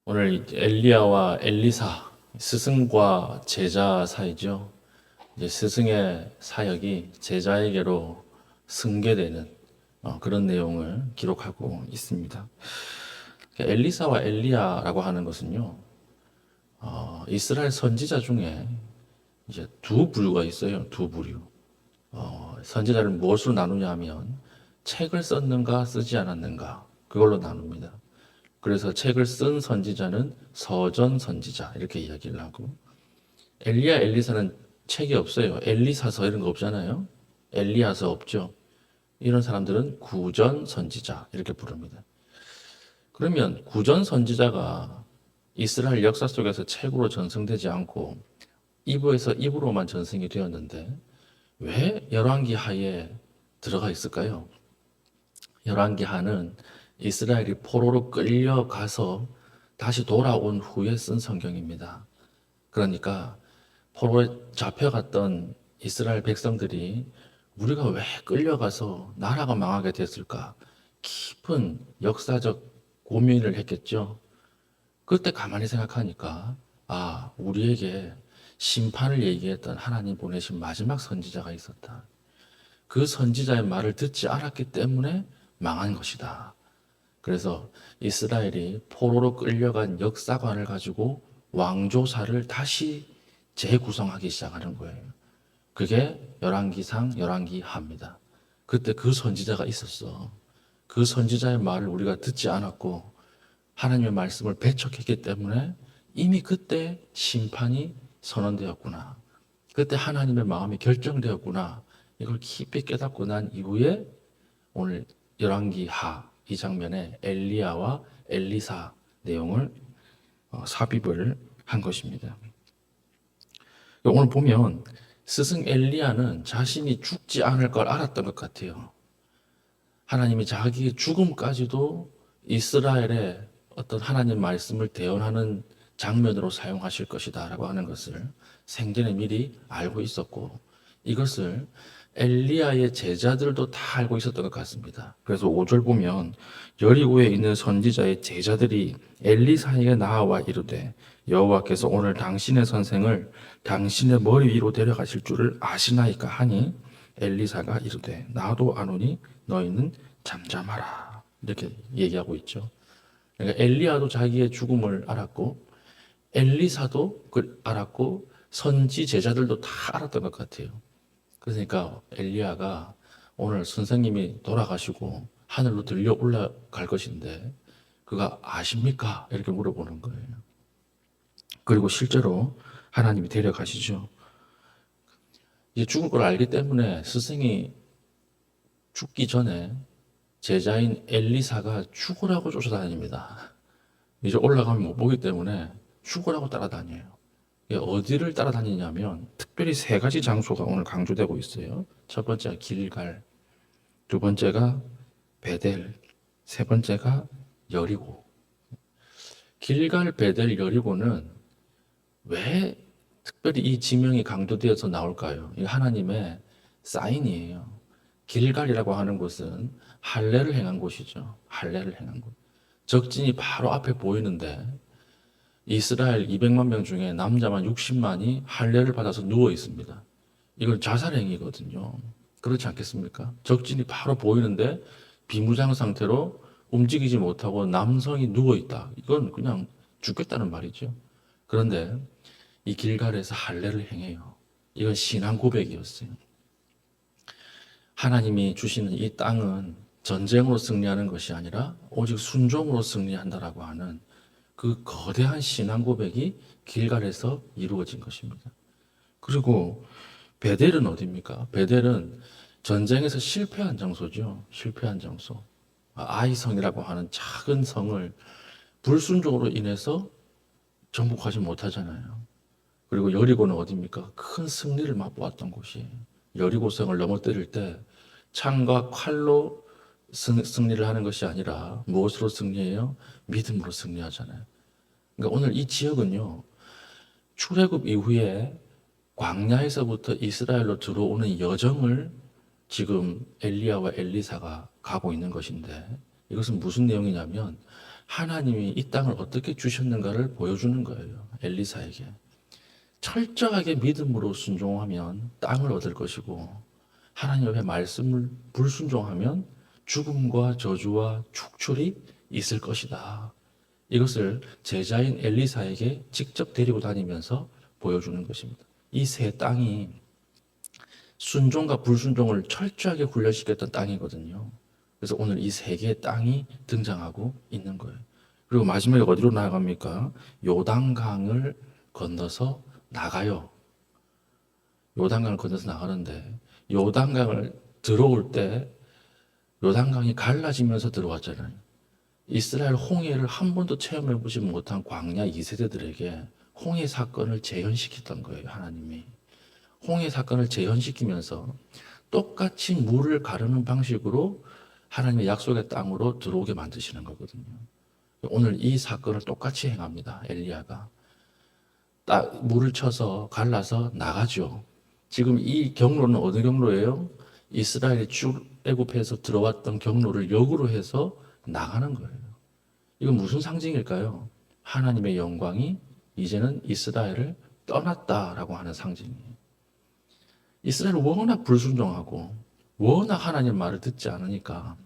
오늘 이제 엘리야와 엘리사, 스승과 제자 사이죠. 이제 스승의 사역이 제자에게로 승계되는 그런 내용을 기록하고 있습니다. 엘리사와 엘리야라고 하는 것은요, 이스라엘 선지자 중에 이제 두 부류가 있어요. 두 부류. 선지자를 무엇으로 나누냐 하면 책을 썼는가 쓰지 않았는가 그걸로 나눕니다. 그래서 책을 쓴 선지자는 서전 선지자 이렇게 이야기를 하고, 엘리야 엘리사는 책이 없어요. 엘리사서 이런 거 없잖아요. 엘리야서 없죠. 이런 사람들은 구전 선지자 이렇게 부릅니다. 그러면 구전 선지자가 이스라엘 역사 속에서 책으로 전승되지 않고 이부에서 입으로만 전승이 되었는데 왜 열왕기 하에 들어가 있을까요? 열왕기 하는 이스라엘이 포로로 끌려가서 다시 돌아온 후에 쓴 성경입니다. 그러니까 포로에 잡혀갔던 이스라엘 백성들이 우리가 왜 끌려가서 나라가 망하게 됐을까? 깊은 역사적 고민을 했겠죠. 그때 가만히 생각하니까 우리에게 심판을 얘기했던 하나님 보내신 마지막 선지자가 있었다. 그 선지자의 말을 듣지 않았기 때문에 망한 것이다. 그래서 이스라엘이 포로로 끌려간 역사관을 가지고 왕조사를 다시 재구성하기 시작하는 거예요. 그게 열왕기상, 열왕기하입니다. 그때 그 선지자가 있었어. 그 선지자의 말을 우리가 듣지 않았고 하나님의 말씀을 배척했기 때문에 이미 그때 심판이 선언되었구나. 그때 하나님의 마음이 결정되었구나. 이걸 깊이 깨닫고 난 이후에 오늘 열왕기하 이 장면에 엘리야와 엘리사 내용을 삽입을 한 것입니다. 오늘 보면 스승 엘리야는 자신이 죽지 않을 걸 알았던 것 같아요. 하나님이 자기의 죽음까지도 이스라엘의 어떤 하나님 말씀을 대언하는 장면으로 사용하실 것이다 라고 하는 것을 생전에 미리 알고 있었고, 이것을 엘리야의 제자들도 다 알고 있었던 것 같습니다. 그래서 5절 보면 여리고에 있는 선지자의 제자들이 엘리사에게 나아와 이르되 여호와께서 오늘 당신의 선생을 당신의 머리 위로 데려가실 줄을 아시나이까 하니, 엘리사가 이르되 나도 아노니 너희는 잠잠하라 이렇게 얘기하고 있죠. 그러니까 엘리야도 자기의 죽음을 알았고 엘리사도 그걸 알았고 선지 제자들도 다 알았던 것 같아요. 그러니까 엘리야가 오늘 선생님이 돌아가시고 하늘로 들려 올라갈 것인데 그가 아십니까? 이렇게 물어보는 거예요. 그리고 실제로 하나님이 데려가시죠. 이제 죽을 걸 알기 때문에 스승이 죽기 전에 제자인 엘리사가 죽으라고 쫓아다닙니다. 이제 올라가면 못 보기 때문에 죽으라고 따라다녀요. 어디를 따라다니냐면 특별히 세 가지 장소가 오늘 강조되고 있어요. 첫 번째가 길갈, 두 번째가 베델, 세 번째가 여리고. 길갈, 베델, 여리고는 왜 특별히 이 지명이 강조되어서 나올까요? 이 하나님의 사인이에요. 길갈이라고 하는 곳은 할례를 행한 곳이죠. 할례를 행한 곳. 적진이 바로 앞에 보이는데 이스라엘 200만 명 중에 남자만 60만이 할례를 받아서 누워 있습니다. 이건 자살행위거든요. 그렇지 않겠습니까? 적진이 바로 보이는데 비무장 상태로 움직이지 못하고 남성이 누워 있다. 이건 그냥 죽겠다는 말이죠. 그런데 이 길갈에서 할례를 행해요. 이건 신앙 고백이었어요. 하나님이 주시는 이 땅은 전쟁으로 승리하는 것이 아니라 오직 순종으로 승리한다라고 하는 그 거대한 신앙 고백이 길갈에서 이루어진 것입니다. 그리고 베델은 어디입니까? 베델은 전쟁에서 실패한 장소죠. 실패한 장소. 아이성이라고 하는 작은 성을 불순종으로 인해서 정복하지 못하잖아요. 그리고 여리고는 어디입니까? 큰 승리를 맛보았던 곳이에요. 여리고성을 넘어뜨릴 때 창과 칼로 승리를 하는 것이 아니라 무엇으로 승리해요? 믿음으로 승리하잖아요. 그러니까 오늘 이 지역은요, 출애굽 이후에 광야에서부터 이스라엘로 들어오는 여정을 지금 엘리야와 엘리사가 가고 있는 것인데, 이것은 무슨 내용이냐면 하나님이 이 땅을 어떻게 주셨는가를 보여주는 거예요. 엘리사에게. 철저하게 믿음으로 순종하면 땅을 얻을 것이고 하나님의 말씀을 불순종하면 죽음과 저주와 축출이 있을 것이다. 이것을 제자인 엘리사에게 직접 데리고 다니면서 보여주는 것입니다. 이 세 땅이 순종과 불순종을 철저하게 훈련시켰던 땅이거든요. 그래서 오늘 이 세 개의 땅이 등장하고 있는 거예요. 그리고 마지막에 어디로 나아갑니까? 요단강을 건너서 나가요. 요단강을 건너서 나가는데 요단강을 들어올 때 요단강이 갈라지면서 들어왔잖아요. 이스라엘 홍해를 한 번도 체험해보지 못한 광야 2세대들에게 홍해 사건을 재현시켰던 거예요. 하나님이. 홍해 사건을 재현시키면서 똑같이 물을 가르는 방식으로 하나님의 약속의 땅으로 들어오게 만드시는 거거든요. 오늘 이 사건을 똑같이 행합니다. 엘리야가. 물을 쳐서 갈라서 나가죠. 지금 이 경로는 어느 경로예요? 이스라엘이 출애굽해서 들어왔던 경로를 역으로 해서 나가는 거예요. 이건 무슨 상징일까요? 하나님의 영광이 이제는 이스라엘을 떠났다라고 하는 상징이에요. 이스라엘은 워낙 불순종하고 워낙 하나님 말을 듣지 않으니까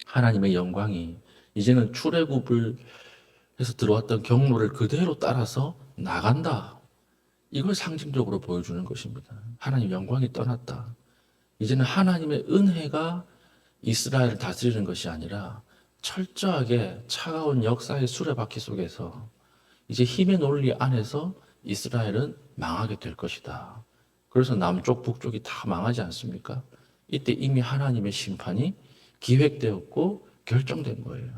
하나님의 영광이 이제는 출애굽을 해서 들어왔던 경로를 그대로 따라서 나간다. 이걸 상징적으로 보여주는 것입니다. 하나님 영광이 떠났다. 이제는 하나님의 은혜가 이스라엘을 다스리는 것이 아니라 철저하게 차가운 역사의 수레바퀴 속에서 이제 힘의 논리 안에서 이스라엘은 망하게 될 것이다. 그래서 남쪽 북쪽이 다 망하지 않습니까? 이때 이미 하나님의 심판이 기획되었고 결정된 거예요.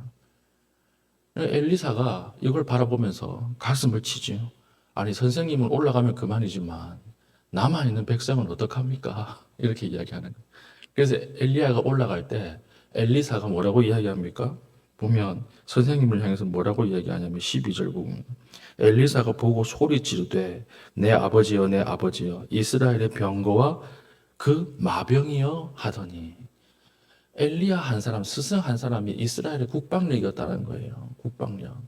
엘리사가 이걸 바라보면서 가슴을 치죠. 아니 선생님은 올라가면 그만이지만 남아있는 백성은 어떡합니까? 이렇게 이야기하는 거예요. 그래서 엘리야가 올라갈 때 엘리사가 뭐라고 이야기합니까? 보면 선생님을 향해서 뭐라고 이야기하냐면 12절 보면 엘리사가 보고 소리 지르되 내 아버지여 내 아버지여 이스라엘의 병거와 그 마병이여 하더니 엘리야 한 사람, 스승 한 사람이 이스라엘의 국방력이었다는 거예요. 국방력.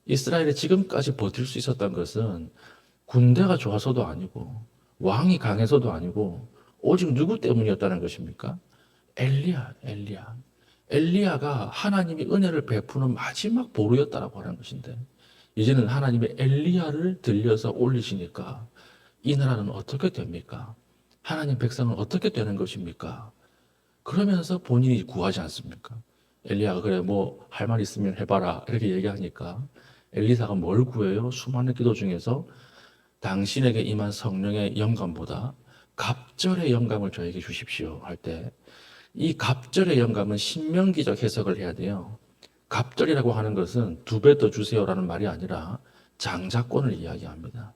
이스라엘이 지금까지 버틸 수 있었던 것은 군대가 좋아서도 아니고 왕이 강해서도 아니고 오직 누구 때문이었다는 것입니까? 엘리야. 엘리야가 하나님이 은혜를 베푸는 마지막 보루였다라고 하는 것인데 이제는 하나님의 엘리야를 들려서 올리시니까 이 나라는 어떻게 됩니까? 하나님 백성은 어떻게 되는 것입니까? 그러면서 본인이 구하지 않습니까? 엘리야가 그래 뭐 할 말 있으면 해봐라 이렇게 얘기하니까 엘리사가 뭘 구해요? 수많은 기도 중에서 당신에게 임한 성령의 영감보다 갑절의 영감을 저에게 주십시오 할 때 이 갑절의 영감은 신명기적 해석을 해야 돼요. 갑절이라고 하는 것은 2배 더 주세요라는 말이 아니라 장자권을 이야기합니다.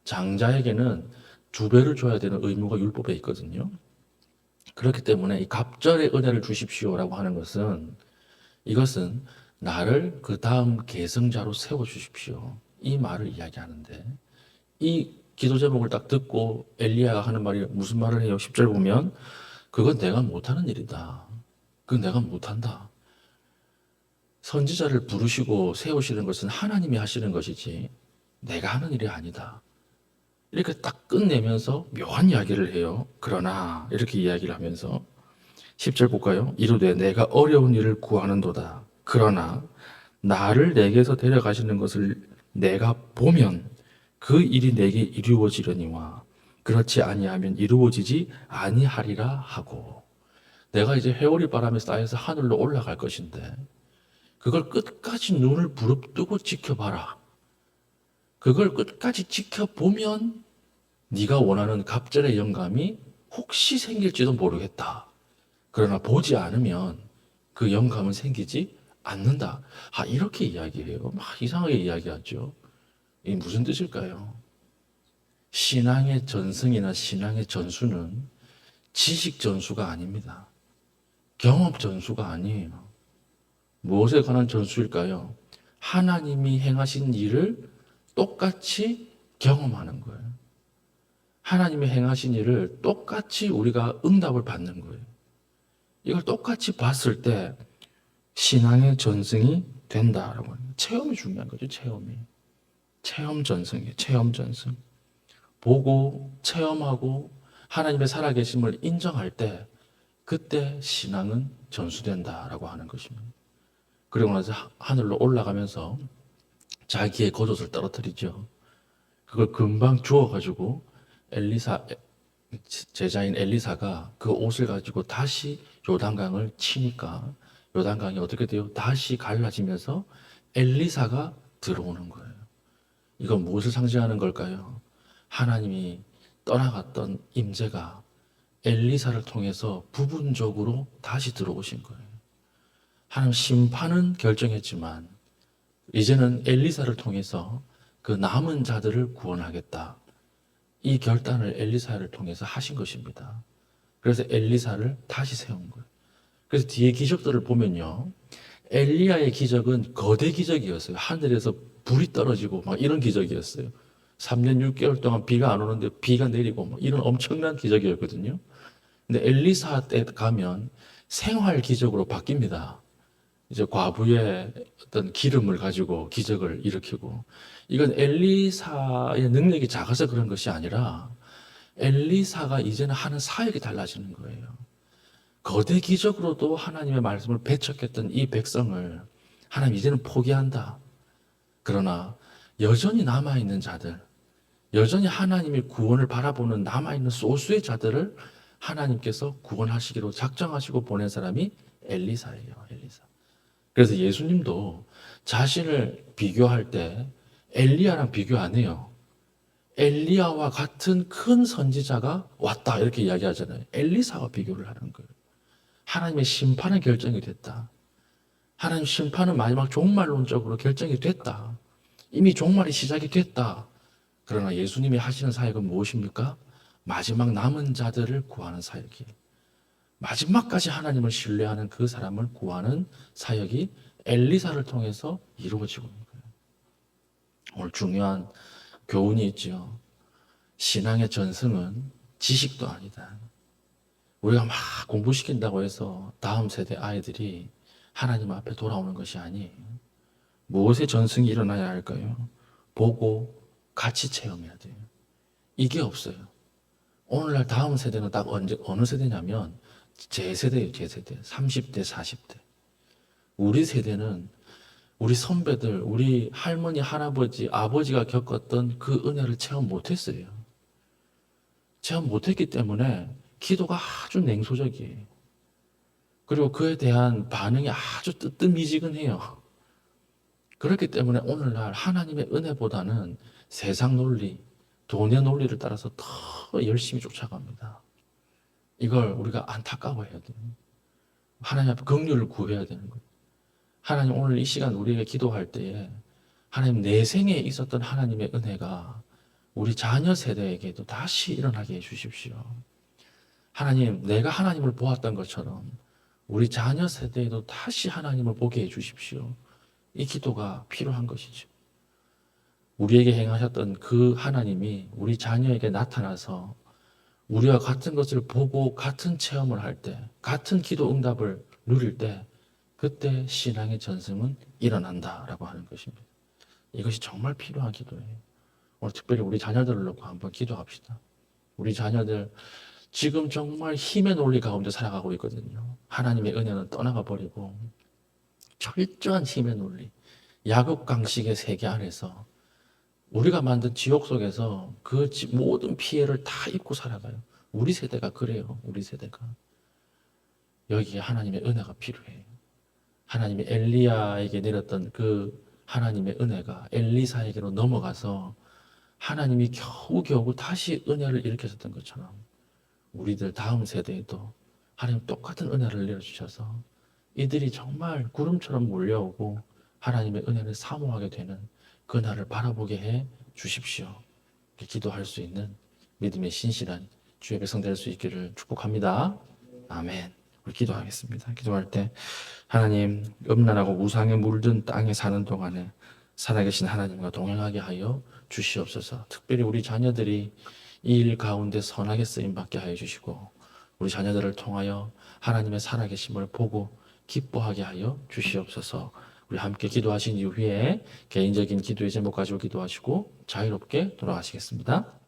장자에게는 2배를 줘야 되는 의무가 율법에 있거든요. 그렇기 때문에 이 갑절의 은혜를 주십시오라고 하는 것은 이것은 나를 그 다음 계승자로 세워주십시오. 이 말을 이야기하는데 이 기도 제목을 딱 듣고 엘리야가 하는 말이 무슨 말을 해요? 10절 보면 그건 내가 못하는 일이다. 그건 내가 못한다. 선지자를 부르시고 세우시는 것은 하나님이 하시는 것이지 내가 하는 일이 아니다. 이렇게 딱 끝내면서 묘한 이야기를 해요. 그러나 이렇게 이야기를 하면서 10절 볼까요? 이르되 내가 어려운 일을 구하는도다. 그러나 나를 내게서 데려가시는 것을 내가 보면 그 일이 내게 이루어지려니와 그렇지 아니하면 이루어지지 아니하리라 하고 내가 이제 회오리 바람에 쌓여서 하늘로 올라갈 것인데 그걸 끝까지 눈을 부릅뜨고 지켜봐라. 그걸 끝까지 지켜보면 네가 원하는 갑절의 영감이 혹시 생길지도 모르겠다. 그러나 보지 않으면 그 영감은 생기지 않는다. 이렇게 이야기해요. 막 이상하게 이야기하죠. 이게 무슨 뜻일까요? 신앙의 전승이나 신앙의 전수는 지식 전수가 아닙니다. 경험 전수가 아니에요. 무엇에 관한 전수일까요? 하나님이 행하신 일을 똑같이 경험하는 거예요. 하나님이 행하신 일을 똑같이 우리가 응답을 받는 거예요. 이걸 똑같이 봤을 때 신앙의 전승이 된다라고 하는 거예요. 체험이 중요한 거죠. 체험 전승이에요. 체험 전승. 보고 체험하고 하나님의 살아계심을 인정할 때 그때 신앙은 전수된다라고 하는 것입니다. 그리고 나서 하늘로 올라가면서 자기의 겉옷을 떨어뜨리죠. 그걸 금방 주워가지고 엘리사 제자인 엘리사가 그 옷을 가지고 다시 요단강을 치니까 요단강이 어떻게 돼요? 다시 갈라지면서 엘리사가 들어오는 거예요. 이건 무엇을 상징하는 걸까요? 하나님이 떠나갔던 임재가 엘리사를 통해서 부분적으로 다시 들어오신 거예요. 하나님 심판은 결정했지만 이제는 엘리사를 통해서 그 남은 자들을 구원하겠다. 이 결단을 엘리사를 통해서 하신 것입니다. 그래서 엘리사를 다시 세운 거예요. 그래서 뒤에 기적들을 보면요. 엘리야의 기적은 거대 기적이었어요. 하늘에서 불이 떨어지고 막 이런 기적이었어요. 3년 6개월 동안 비가 안 오는데 비가 내리고 막 이런 엄청난 기적이었거든요. 근데 엘리사 때 가면 생활 기적으로 바뀝니다. 이제 과부의 어떤 기름을 가지고 기적을 일으키고, 이건 엘리사의 능력이 작아서 그런 것이 아니라 엘리사가 이제는 하는 사역이 달라지는 거예요. 거대 기적으로도 하나님의 말씀을 배척했던 이 백성을 하나님 이제는 포기한다. 그러나 여전히 남아있는 자들, 여전히 하나님의 구원을 바라보는 남아있는 소수의 자들을 하나님께서 구원하시기로 작정하시고 보낸 사람이 엘리사예요. 엘리사. 그래서 예수님도 자신을 비교할 때 엘리야랑 비교 안 해요. 엘리야와 같은 큰 선지자가 왔다 이렇게 이야기하잖아요. 엘리사와 비교를 하는 거예요. 하나님의 심판은 결정이 됐다. 하나님 심판은 마지막 종말론적으로 결정이 됐다. 이미 종말이 시작이 됐다. 그러나 예수님이 하시는 사역은 무엇입니까? 마지막 남은 자들을 구하는 사역이에요. 마지막까지 하나님을 신뢰하는 그 사람을 구하는 사역이 엘리사를 통해서 이루어지고 있는 거예요. 오늘 중요한 교훈이 있죠. 신앙의 전승은 지식도 아니다. 우리가 막 공부시킨다고 해서 다음 세대 아이들이 하나님 앞에 돌아오는 것이 아니에요. 무엇의 전승이 일어나야 할까요? 보고 같이 체험해야 돼요. 이게 없어요. 오늘날 다음 세대는 딱 어느 세대냐면 제 세대예요, 제 세대. 30대, 40대. 우리 세대는 우리 선배들, 우리 할머니, 할아버지, 아버지가 겪었던 그 은혜를 체험 못했어요. 체험 못했기 때문에 기도가 아주 냉소적이에요. 그리고 그에 대한 반응이 아주 뜨뜻미지근해요. 그렇기 때문에 오늘날 하나님의 은혜보다는 세상 논리, 돈의 논리를 따라서 더 열심히 쫓아갑니다. 이걸 우리가 안타까워해야 돼요. 하나님 앞에 긍휼을 구해야 되는 거예요. 하나님, 오늘 이 시간 우리에게 기도할 때에 하나님, 내 생에 있었던 하나님의 은혜가 우리 자녀 세대에게도 다시 일어나게 해주십시오. 하나님, 내가 하나님을 보았던 것처럼 우리 자녀 세대에도 다시 하나님을 보게 해주십시오. 이 기도가 필요한 것이죠. 우리에게 행하셨던 그 하나님이 우리 자녀에게 나타나서 우리와 같은 것을 보고 같은 체험을 할 때, 같은 기도 응답을 누릴 때, 그때 신앙의 전승은 일어난다라고 하는 것입니다. 이것이 정말 필요한 기도예요. 오늘 특별히 우리 자녀들을 놓고 한번 기도합시다. 우리 자녀들 지금 정말 힘의 논리 가운데 살아가고 있거든요. 하나님의 은혜는 떠나가 버리고 철저한 힘의 논리, 야곱강식의 세계 안에서 우리가 만든 지옥 속에서 그 모든 피해를 다 입고 살아가요. 우리 세대가 그래요. 우리 세대가. 여기에 하나님의 은혜가 필요해요. 하나님이 엘리야에게 내렸던 그 하나님의 은혜가 엘리사에게로 넘어가서 하나님이 겨우겨우 다시 은혜를 일으켰었던 것처럼 우리들 다음 세대에도 하나님 똑같은 은혜를 내려주셔서 이들이 정말 구름처럼 몰려오고 하나님의 은혜를 사모하게 되는 그 날을 바라보게 해 주십시오. 기도할 수 있는 믿음의 신실한 주의 백성 될 수 있기를 축복합니다. 아멘. 우리 기도하겠습니다. 기도할 때 하나님, 음란하고 우상에 물든 땅에 사는 동안에 살아계신 하나님과 동행하게 하여 주시옵소서. 특별히 우리 자녀들이 이 일 가운데 선하게 쓰임받게 하여 주시고 우리 자녀들을 통하여 하나님의 살아계심을 보고 기뻐하게 하여 주시옵소서. 우리 함께 기도하신 이후에 개인적인 기도의 제목 가지고 기도하시고 자유롭게 돌아가시겠습니다.